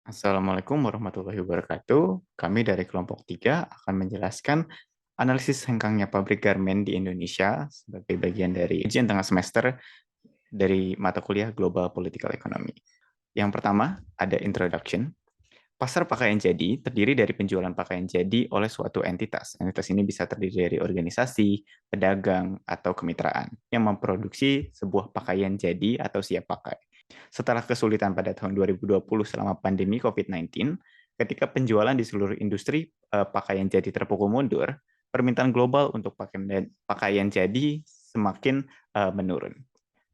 Assalamualaikum warahmatullahi wabarakatuh. Kami dari kelompok 3 akan menjelaskan analisis hengkangnya pabrik garmen di Indonesia sebagai bagian dari ujian tengah semester dari mata kuliah Global Political Economy. Yang pertama, ada introduction. Pasar pakaian jadi terdiri dari penjualan pakaian jadi oleh suatu entitas. Entitas ini bisa terdiri dari organisasi, pedagang, atau kemitraan yang memproduksi sebuah pakaian jadi atau siap pakai. Setelah kesulitan pada tahun 2020 selama pandemi COVID-19, ketika penjualan di seluruh industri pakaian jadi terpukul mundur, permintaan global untuk pakaian jadi semakin menurun.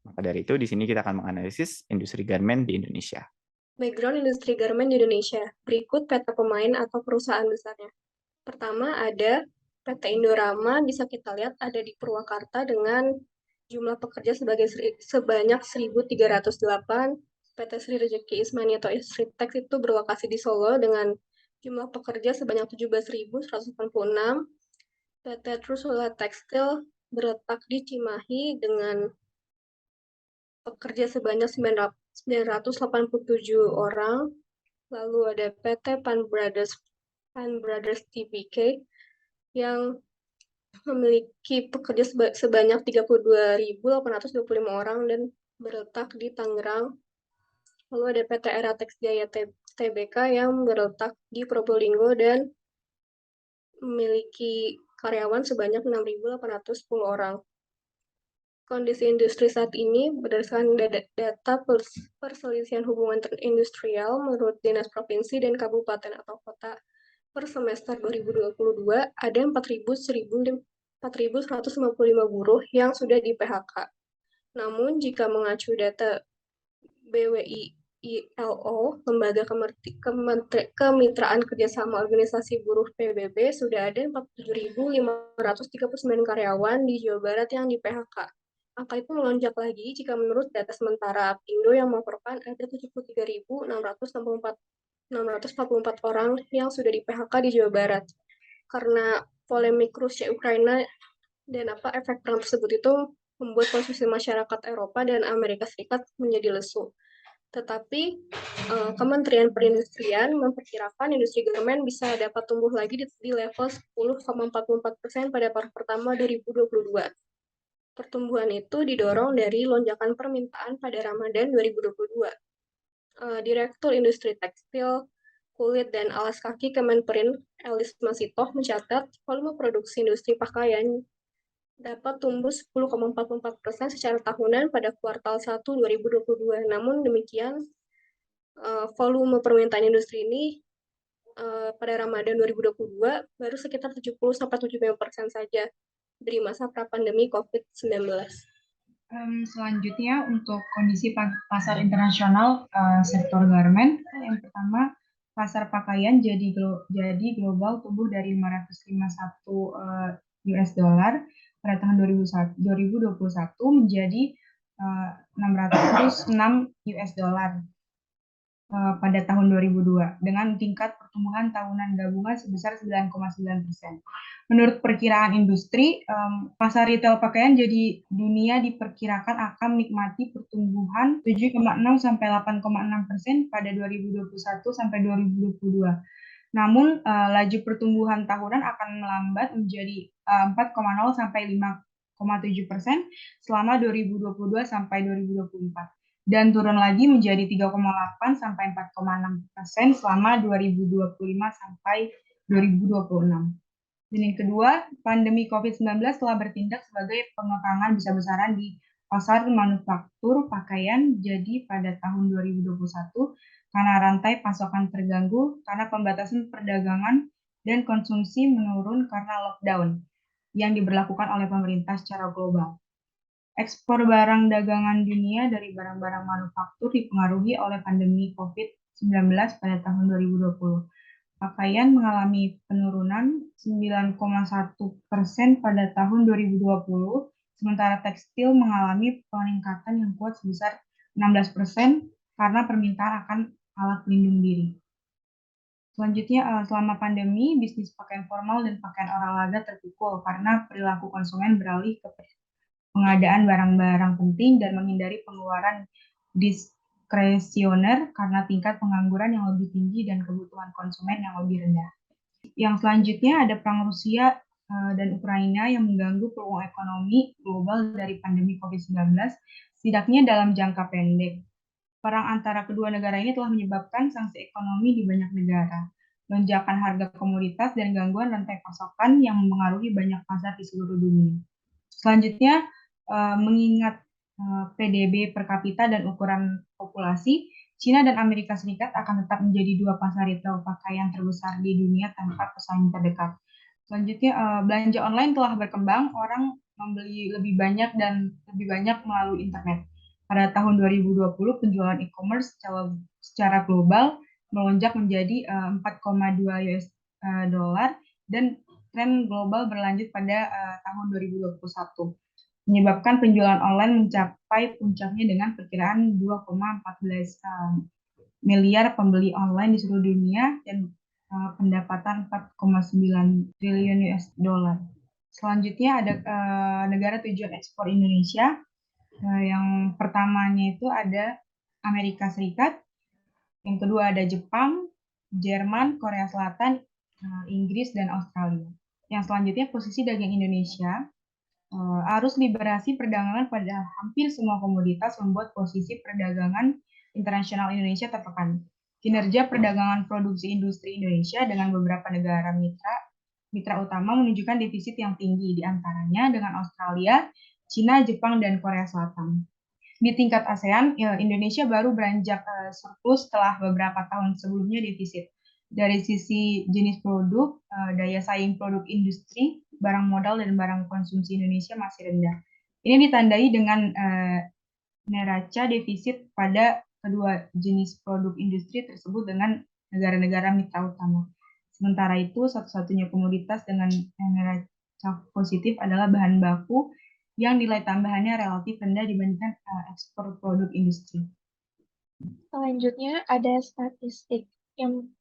Maka dari itu, di sini kita akan menganalisis industri garmen di Indonesia. Background industri garmen di Indonesia. Berikut peta pemain atau perusahaan besarnya. Pertama ada PT Indorama, bisa kita lihat ada di Purwakarta dengan jumlah pekerja sebanyak 1.308. PT Sri Rezeki Ismani atau Sritex itu berlokasi di Solo dengan jumlah pekerja sebanyak 17.186. PT Trusula Tekstil berletak di Cimahi dengan pekerja sebanyak 987 orang. Lalu ada PT Pan Brothers Tbk yang memiliki pekerja sebanyak 32.825 orang dan berletak di Tangerang. Lalu ada PT Eratex Jaya Tbk yang berletak di Probolinggo dan memiliki karyawan sebanyak 6.810 orang. Kondisi industri saat ini berdasarkan data perselisihan hubungan industrial menurut Dinas Provinsi dan Kabupaten atau Kota per semester 2022 ada 4.155 buruh yang sudah di PHK. Namun jika mengacu data BWI-ILO, Lembaga Kemitraan Kerjasama Organisasi Buruh PBB, sudah ada 47.539 karyawan di Jawa Barat yang di PHK. Angka itu melonjak lagi jika menurut data sementara Apindo yang melaporkan ada 73.644 orang yang sudah di PHK di Jawa Barat. Karena polemik Rusia Ukraina dan efek perang tersebut itu membuat konsumsi masyarakat Eropa dan Amerika Serikat menjadi lesu. Tetapi Kementerian Perindustrian memperkirakan industri garmen bisa dapat tumbuh lagi di level 10,44% pada paruh pertama 2022. Pertumbuhan itu didorong dari lonjakan permintaan pada Ramadan 2022. Direktur Industri Tekstil, Kulit, dan Alas Kaki Kemenperin, Elis Masitoh, mencatat volume produksi industri pakaian dapat tumbuh 10,44% secara tahunan pada kuartal 1 2022. Namun demikian, volume permintaan industri ini pada Ramadan 2022 baru sekitar 70-75% saja dari masa pra-pandemi COVID-19. Selanjutnya untuk kondisi pasar internasional sektor garmen, yang pertama pasar pakaian jadi global tumbuh dari 551 US dollar pada tahun 2021 menjadi 606 US dollar pada tahun 2002 dengan tingkat pertumbuhan tahunan gabungan sebesar 9,9%. Menurut perkiraan industri, pasar retail pakaian jadi dunia diperkirakan akan menikmati pertumbuhan 7,6 sampai 8,6% pada 2021 sampai 2022. Namun, laju pertumbuhan tahunan akan melambat menjadi 4,0 sampai 5,7% selama 2022 sampai 2024 dan turun lagi menjadi 3,8 sampai 4,6% selama 2025 sampai 2026. Dan yang kedua, pandemi COVID-19 telah bertindak sebagai pengekangan besar-besaran di pasar manufaktur pakaian jadi pada tahun 2021 karena rantai pasokan terganggu karena pembatasan perdagangan dan konsumsi menurun karena lockdown yang diberlakukan oleh pemerintah secara global. Ekspor barang dagangan dunia dari barang-barang manufaktur dipengaruhi oleh pandemi COVID-19 pada tahun 2020. Pakaian mengalami penurunan 9,1% pada tahun 2020, sementara tekstil mengalami peningkatan yang kuat sebesar 16% karena permintaan akan alat pelindung diri. Selanjutnya, selama pandemi, bisnis pakaian formal dan pakaian olahraga terpukul karena perilaku konsumen beralih ke pengadaan barang-barang penting dan menghindari pengeluaran diskresioner karena tingkat pengangguran yang lebih tinggi dan kebutuhan konsumen yang lebih rendah. Yang selanjutnya ada perang Rusia dan Ukraina yang mengganggu peluang ekonomi global dari pandemi COVID-19, setidaknya dalam jangka pendek. Perang antara kedua negara ini telah menyebabkan sanksi ekonomi di banyak negara, lonjakan harga komoditas, dan gangguan rantai pasokan yang mempengaruhi banyak pasar di seluruh dunia. Selanjutnya, mengingat PDB per kapita dan ukuran populasi, China dan Amerika Serikat akan tetap menjadi dua pasar retail pakaian terbesar di dunia tanpa pesaing terdekat. Selanjutnya, belanja online telah berkembang, orang membeli lebih banyak dan lebih banyak melalui internet. Pada tahun 2020, penjualan e-commerce secara global melonjak menjadi 4,2 US dolar dan tren global berlanjut pada tahun 2021, menyebabkan penjualan online mencapai puncaknya dengan perkiraan 2,14 miliar pembeli online di seluruh dunia dan pendapatan 4,9 triliun US dollar. Selanjutnya ada negara tujuan ekspor Indonesia. Yang pertamanya itu ada Amerika Serikat, yang kedua ada Jepang, Jerman, Korea Selatan, Inggris, dan Australia. Yang selanjutnya posisi dagang Indonesia. Arus liberasi perdagangan pada hampir semua komoditas membuat posisi perdagangan internasional Indonesia tertekan. Kinerja perdagangan produksi industri Indonesia dengan beberapa negara mitra utama menunjukkan defisit yang tinggi, diantaranya dengan Australia, Cina, Jepang, dan Korea Selatan. Di tingkat ASEAN, Indonesia baru beranjak surplus setelah beberapa tahun sebelumnya defisit. Dari sisi jenis produk, daya saing produk industri, barang modal, dan barang konsumsi Indonesia masih rendah. Ini ditandai dengan neraca defisit pada kedua jenis produk industri tersebut dengan negara-negara mitra utama. Sementara itu, satu-satunya komoditas dengan neraca positif adalah bahan baku yang nilai tambahannya relatif rendah dibandingkan ekspor produk industri. Selanjutnya ada statistik yang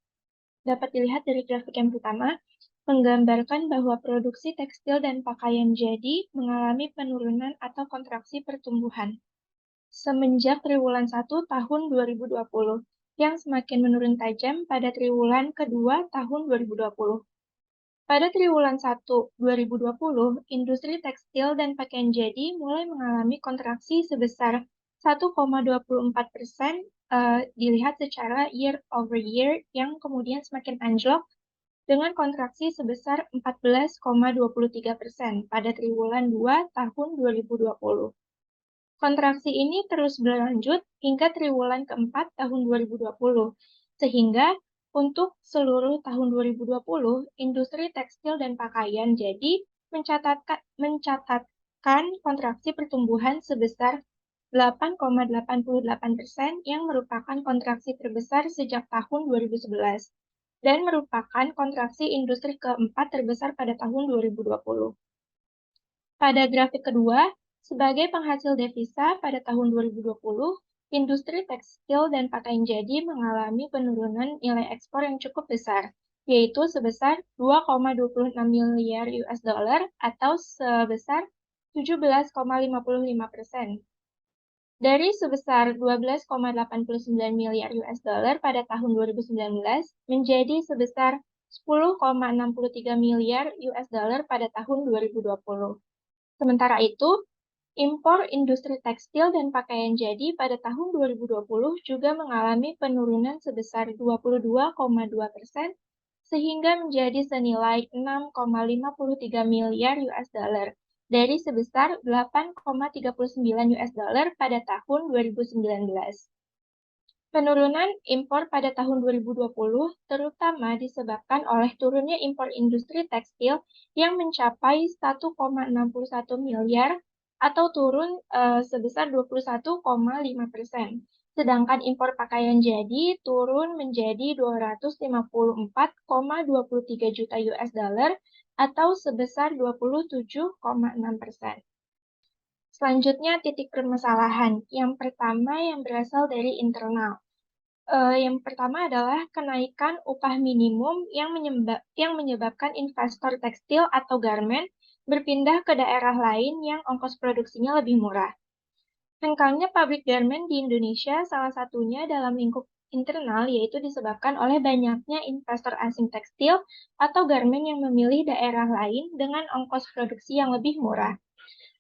dapat dilihat dari grafik yang pertama, menggambarkan bahwa produksi tekstil dan pakaian jadi mengalami penurunan atau kontraksi pertumbuhan semenjak triwulan 1 tahun 2020, yang semakin menurun tajam pada triwulan kedua tahun 2020. Pada triwulan 1 2020, industri tekstil dan pakaian jadi mulai mengalami kontraksi sebesar 1,24%, dilihat secara year over year yang kemudian semakin anjlok dengan kontraksi sebesar 14,23% pada triwulan 2 tahun 2020. Kontraksi ini terus berlanjut hingga triwulan keempat tahun 2020, sehingga untuk seluruh tahun 2020, industri tekstil dan pakaian jadi mencatatkan kontraksi pertumbuhan sebesar 8,88% yang merupakan kontraksi terbesar sejak tahun 2011 dan merupakan kontraksi industri keempat terbesar pada tahun 2020. Pada grafik kedua, sebagai penghasil devisa pada tahun 2020, industri tekstil dan pakaian jadi mengalami penurunan nilai ekspor yang cukup besar, yaitu sebesar 2,26 miliar US dollar atau sebesar 17,55%. Dari sebesar 12,89 miliar US dollar pada tahun 2019 menjadi sebesar 10,63 miliar US dollar pada tahun 2020. Sementara itu, impor industri tekstil dan pakaian jadi pada tahun 2020 juga mengalami penurunan sebesar 22,2%, sehingga menjadi senilai 6,53 miliar US dollar dari sebesar 8,39 US dollar pada tahun 2019. Penurunan impor pada tahun 2020 terutama disebabkan oleh turunnya impor industri tekstil yang mencapai 1,61 miliar atau turun sebesar 21,5%. Sedangkan impor pakaian jadi turun menjadi 254,23 juta US dollar atau sebesar 27,6%. Selanjutnya titik permasalahan. Yang pertama yang berasal dari internal. Yang pertama adalah kenaikan upah minimum yang menyebabkan investor tekstil atau garmen berpindah ke daerah lain yang ongkos produksinya lebih murah. Hengkangnya pabrik garmen di Indonesia salah satunya dalam lingkup internal yaitu disebabkan oleh banyaknya investor asing tekstil atau garmen yang memilih daerah lain dengan ongkos produksi yang lebih murah.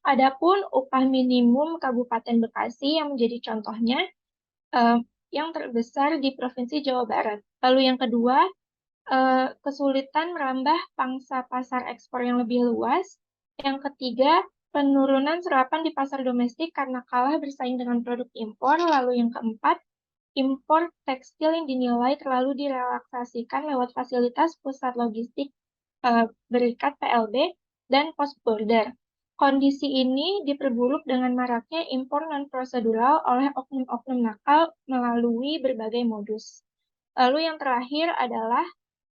Adapun upah minimum Kabupaten Bekasi yang menjadi contohnya yang terbesar di Provinsi Jawa Barat. Lalu yang kedua, kesulitan merambah pangsa pasar ekspor yang lebih luas. Yang ketiga, penurunan serapan di pasar domestik karena kalah bersaing dengan produk impor. Lalu yang keempat, impor tekstil yang dinilai terlalu direlaksasikan lewat fasilitas pusat logistik berikat PLB dan post border. Kondisi ini diperburuk dengan maraknya impor non-prosedural oleh oknum-oknum nakal melalui berbagai modus. Lalu yang terakhir adalah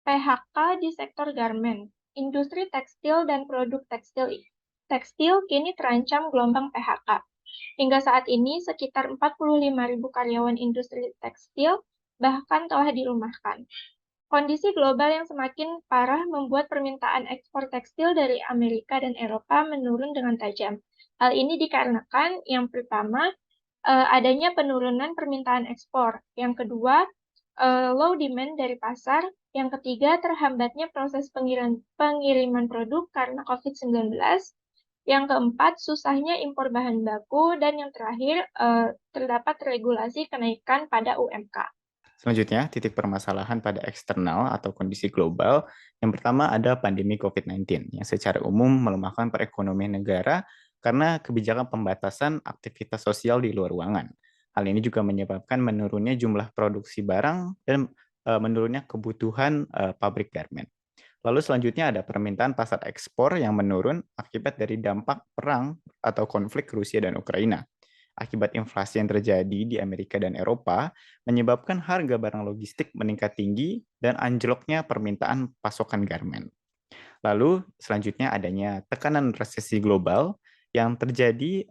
PHK di sektor garmen. Industri tekstil dan produk tekstil kini terancam gelombang PHK. Hingga saat ini, sekitar 45.000 karyawan industri tekstil bahkan telah dirumahkan. Kondisi global yang semakin parah membuat permintaan ekspor tekstil dari Amerika dan Eropa menurun dengan tajam. Hal ini dikarenakan yang pertama, adanya penurunan permintaan ekspor. Yang kedua, low demand dari pasar. Yang ketiga, terhambatnya proses pengiriman produk karena COVID-19. Yang keempat, susahnya impor bahan baku. Dan yang terakhir, terdapat regulasi kenaikan pada UMK. Selanjutnya, titik permasalahan pada eksternal atau kondisi global. Yang pertama ada pandemi COVID-19 yang secara umum melemahkan perekonomian negara karena kebijakan pembatasan aktivitas sosial di luar ruangan. Hal ini juga menyebabkan menurunnya jumlah produksi barang dan menurunnya kebutuhan pabrik garmen. Lalu selanjutnya ada permintaan pasar ekspor yang menurun akibat dari dampak perang atau konflik Rusia dan Ukraina. Akibat inflasi yang terjadi di Amerika dan Eropa, menyebabkan harga barang logistik meningkat tinggi dan anjloknya permintaan pasokan garmen. Lalu selanjutnya adanya tekanan resesi global yang terjadi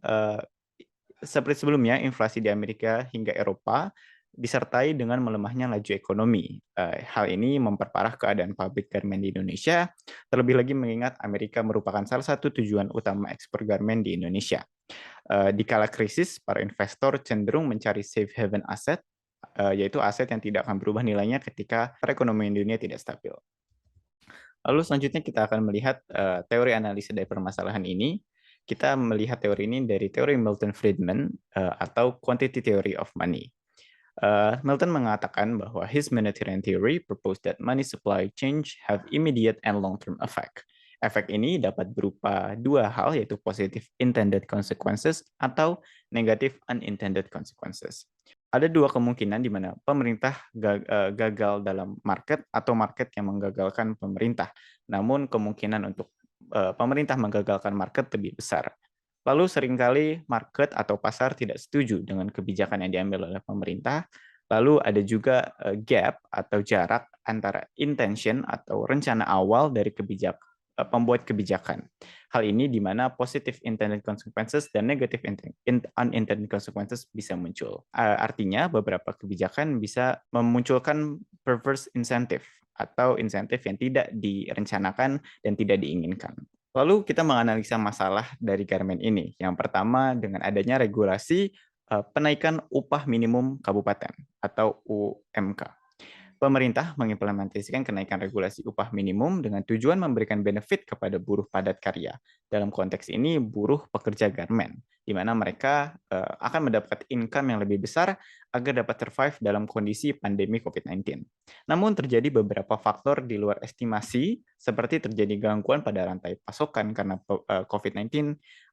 seperti sebelumnya, inflasi di Amerika hingga Eropa disertai dengan melemahnya laju ekonomi. Hal ini memperparah keadaan pabrik garmen di Indonesia, terlebih lagi mengingat Amerika merupakan salah satu tujuan utama ekspor garmen di Indonesia. Di kala krisis, para investor cenderung mencari safe haven aset, yaitu aset yang tidak akan berubah nilainya ketika perekonomian dunia tidak stabil. Lalu selanjutnya kita akan melihat teori analisis dari permasalahan ini. Kita melihat teori ini dari teori Milton Friedman atau Quantity Theory of Money. Milton mengatakan bahwa his monetary theory proposed that money supply change have immediate and long-term effect. Efek ini dapat berupa dua hal, yaitu positive intended consequences atau negative unintended consequences. Ada dua kemungkinan di mana pemerintah gagal dalam market atau market yang menggagalkan pemerintah. Namun kemungkinan untuk pemerintah menggagalkan market lebih besar. Lalu seringkali market atau pasar tidak setuju dengan kebijakan yang diambil oleh pemerintah. Lalu ada juga gap atau jarak antara intention atau rencana awal dari pembuat kebijakan. Hal ini di mana positive intended consequences dan negative unintended consequences bisa muncul. Artinya beberapa kebijakan bisa memunculkan perverse incentive atau insentif yang tidak direncanakan dan tidak diinginkan. Lalu kita menganalisa masalah dari garmen ini. Yang pertama dengan adanya regulasi penaikan upah minimum kabupaten atau UMK. Pemerintah mengimplementasikan kenaikan regulasi upah minimum dengan tujuan memberikan benefit kepada buruh padat karya. Dalam konteks ini, buruh pekerja garmen, di mana mereka akan mendapat income yang lebih besar agar dapat survive dalam kondisi pandemi COVID-19. Namun terjadi beberapa faktor di luar estimasi, seperti terjadi gangguan pada rantai pasokan karena COVID-19,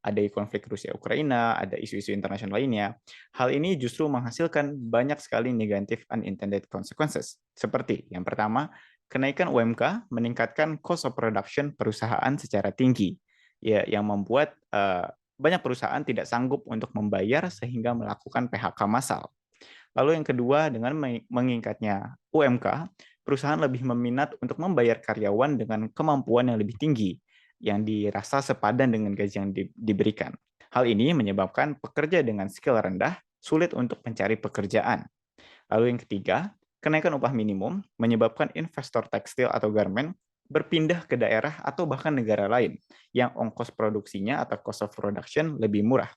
ada konflik Rusia-Ukraina, ada isu-isu internasional lainnya. Hal ini justru menghasilkan banyak sekali negative unintended consequences. Seperti yang pertama, kenaikan UMK meningkatkan cost of production perusahaan secara tinggi, ya, yang membuat banyak perusahaan tidak sanggup untuk membayar sehingga melakukan PHK massal. Lalu yang kedua, dengan meningkatnya UMK, perusahaan lebih meminat untuk membayar karyawan dengan kemampuan yang lebih tinggi, yang dirasa sepadan dengan gaji yang diberikan. Hal ini menyebabkan pekerja dengan skill rendah sulit untuk mencari pekerjaan. Lalu yang ketiga, kenaikan upah minimum menyebabkan investor tekstil atau garmen berpindah ke daerah atau bahkan negara lain yang ongkos produksinya atau cost of production lebih murah.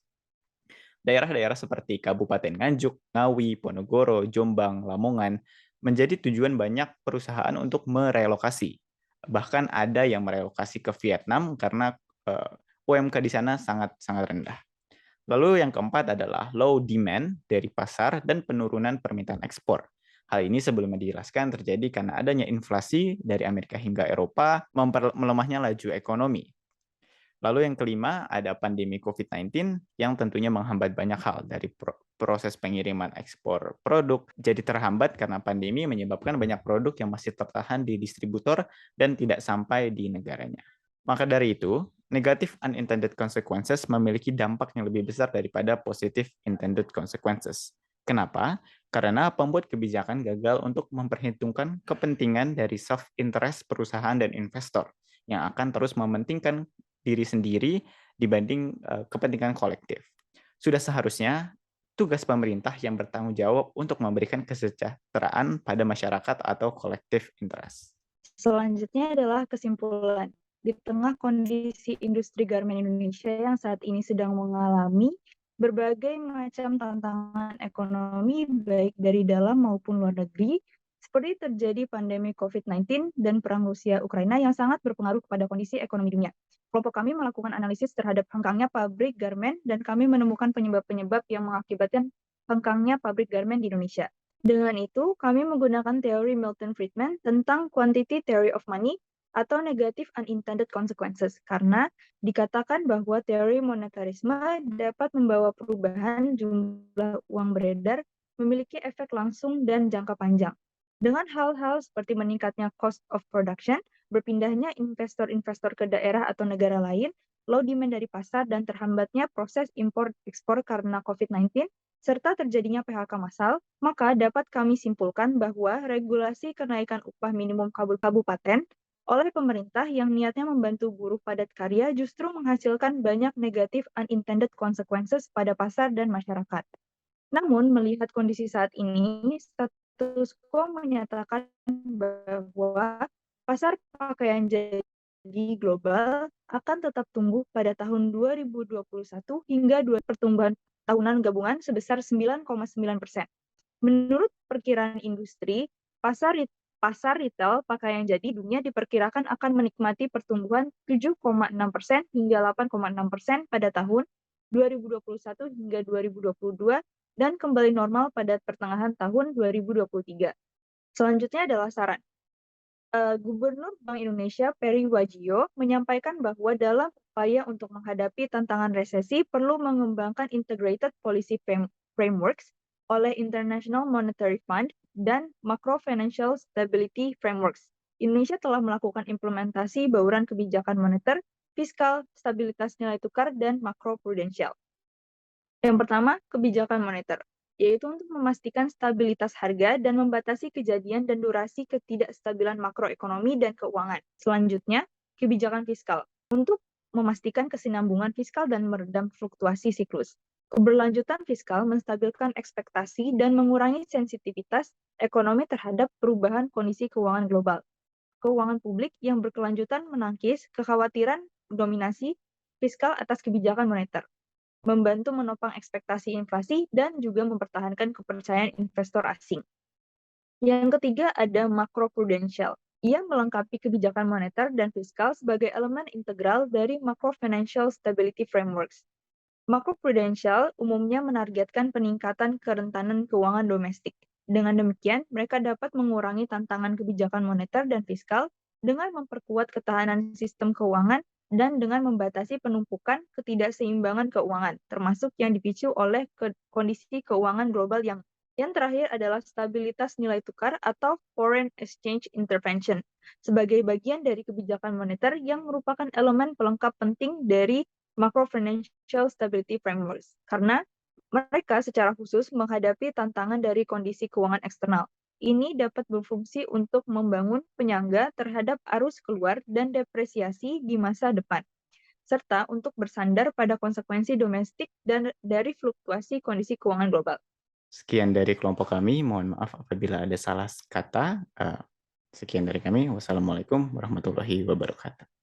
Daerah-daerah seperti Kabupaten Nganjuk, Ngawi, Ponorogo, Jombang, Lamongan menjadi tujuan banyak perusahaan untuk merelokasi. Bahkan ada yang merelokasi ke Vietnam karena UMK di sana sangat rendah. Lalu yang keempat adalah low demand dari pasar dan penurunan permintaan ekspor. Hal ini sebelumnya dijelaskan terjadi karena adanya inflasi dari Amerika hingga Eropa, melemahnya laju ekonomi. Lalu yang kelima ada pandemi COVID-19 yang tentunya menghambat banyak hal dari proses pengiriman ekspor produk jadi terhambat karena pandemi menyebabkan banyak produk yang masih tertahan di distributor dan tidak sampai di negaranya. Maka dari itu, negative unintended consequences memiliki dampak yang lebih besar daripada positive intended consequences. Kenapa? Karena pembuat kebijakan gagal untuk memperhitungkan kepentingan dari self-interest perusahaan dan investor yang akan terus mementingkan diri sendiri dibanding kepentingan kolektif. Sudah seharusnya tugas pemerintah yang bertanggung jawab untuk memberikan kesejahteraan pada masyarakat atau collective interest. Selanjutnya adalah kesimpulan. Di tengah kondisi industri garmen Indonesia yang saat ini sedang mengalami berbagai macam tantangan ekonomi baik dari dalam maupun luar negeri, seperti terjadi pandemi COVID-19 dan perang Rusia-Ukraina yang sangat berpengaruh kepada kondisi ekonomi dunia. Kelompok kami melakukan analisis terhadap hengkangnya pabrik garmen dan kami menemukan penyebab-penyebab yang mengakibatkan hengkangnya pabrik garmen di Indonesia. Dengan itu, kami menggunakan teori Milton Friedman tentang quantity theory of money atau negative unintended consequences, karena dikatakan bahwa teori monetarisme dapat membawa perubahan jumlah uang beredar memiliki efek langsung dan jangka panjang. Dengan hal-hal seperti meningkatnya cost of production, berpindahnya investor-investor ke daerah atau negara lain, low demand dari pasar, dan terhambatnya proses impor-ekspor karena COVID-19, serta terjadinya PHK massal, maka dapat kami simpulkan bahwa regulasi kenaikan upah minimum kabupaten oleh pemerintah yang niatnya membantu buruh padat karya justru menghasilkan banyak negatif unintended consequences pada pasar dan masyarakat. Namun, melihat kondisi saat ini, status quo menyatakan bahwa pasar pakaian jadi global akan tetap tumbuh pada tahun 2021 hingga pertumbuhan tahunan gabungan sebesar 9,9%. Menurut perkiraan industri, pasar retail pakaian jadi dunia diperkirakan akan menikmati pertumbuhan 7,6% hingga 8,6% pada tahun 2021 hingga 2022 dan kembali normal pada pertengahan tahun 2023. Selanjutnya adalah saran. Gubernur Bank Indonesia Peri Warjio menyampaikan bahwa dalam upaya untuk menghadapi tantangan resesi perlu mengembangkan integrated policy frameworks oleh International Monetary Fund dan Macro Financial Stability Frameworks. Indonesia telah melakukan implementasi bauran kebijakan moneter, fiskal, stabilitas nilai tukar, dan makroprudensial. Yang pertama, kebijakan moneter, yaitu untuk memastikan stabilitas harga dan membatasi kejadian dan durasi ketidakstabilan makroekonomi dan keuangan. Selanjutnya, kebijakan fiskal, untuk memastikan kesinambungan fiskal dan meredam fluktuasi siklus. Keberlanjutan fiskal menstabilkan ekspektasi dan mengurangi sensitivitas ekonomi terhadap perubahan kondisi keuangan global. Keuangan publik yang berkelanjutan menangkis kekhawatiran dominasi fiskal atas kebijakan moneter, membantu menopang ekspektasi inflasi, dan juga mempertahankan kepercayaan investor asing. Yang ketiga ada makroprudensial. Ia melengkapi kebijakan moneter dan fiskal sebagai elemen integral dari Macro Financial Stability Frameworks. Makroprudensial umumnya menargetkan peningkatan kerentanan keuangan domestik. Dengan demikian, mereka dapat mengurangi tantangan kebijakan moneter dan fiskal dengan memperkuat ketahanan sistem keuangan dan dengan membatasi penumpukan ketidakseimbangan keuangan, termasuk yang dipicu oleh kondisi keuangan global yang terakhir adalah stabilitas nilai tukar atau foreign exchange intervention, sebagai bagian dari kebijakan moneter yang merupakan elemen pelengkap penting dari Macro Financial Stability Frameworks, karena mereka secara khusus menghadapi tantangan dari kondisi keuangan eksternal. Ini dapat berfungsi untuk membangun penyangga terhadap arus keluar dan depresiasi di masa depan, serta untuk bersandar pada konsekuensi domestik dan dari fluktuasi kondisi keuangan global. Sekian dari kelompok kami, mohon maaf apabila ada salah kata. Sekian dari kami, wassalamualaikum warahmatullahi wabarakatuh.